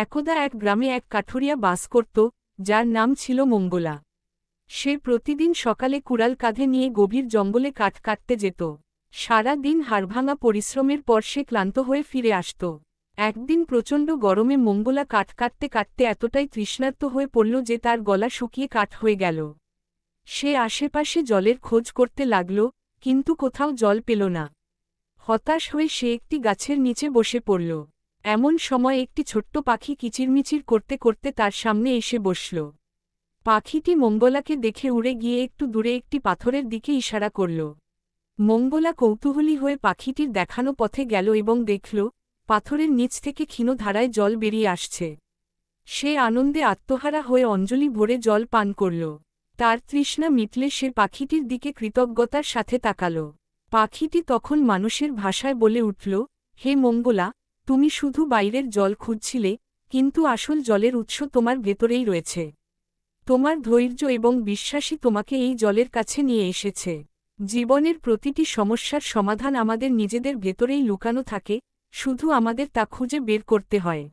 একদা এক গ্রামে এক কাঠুরিয়া বাস করত, যার নাম ছিল মঙ্গলা। সে প্রতিদিন সকালে কুড়াল কাঁধে নিয়ে গভীর জঙ্গলে কাঠ কাটতে যেত। সারা দিন হাড়ভাঙা পরিশ্রমের পর সে ক্লান্ত হয়ে ফিরে আসত। একদিন প্রচণ্ড গরমে মঙ্গলা কাঠ কাটতে কাটতে এতটাই তৃষ্ণার্ত হয়ে পড়ল যে তার গলা শুকিয়ে কাঠ হয়ে গেল। সে আশেপাশে জলের খোঁজ করতে লাগল, কিন্তু কোথাও জল পেল না। হতাশ হয়ে সে একটি গাছের নিচে বসে পড়ল। এমন সময় একটি ছোট্ট পাখি কিচিরমিচির করতে করতে তার সামনে এসে বসল। পাখিটি মঙ্গলাকে দেখে উড়ে গিয়ে একটু দূরে একটি পাথরের দিকে ইশারা করল। মঙ্গলা কৌতূহলী হয়ে পাখিটির দেখানো পথে গেল এবং দেখল পাথরের নিচ থেকে ক্ষীণ ধারায় জল বেরিয়ে আসছে। সে আনন্দে আত্মহারা হয়ে অঞ্জলি ভরে জল পান করল। তার তৃষ্ণা মিটলে সে পাখিটির দিকে কৃতজ্ঞতার সাথে তাকাল। পাখিটি তখন মানুষের ভাষায় বলে উঠল, হে মঙ্গলা, তুমি শুধু বাইরের জল খুঁজছিলে, কিন্তু আসল জলের উৎস তোমার ভেতরেই রয়েছে। তোমার ধৈর্য এবং বিশ্বাসই তোমাকে এই জলের কাছে নিয়ে এসেছে। জীবনের প্রতিটি সমস্যার সমাধান আমাদের নিজেদের ভেতরেই লুকানো থাকে, শুধু আমাদের তা খুঁজে বের করতে হয়।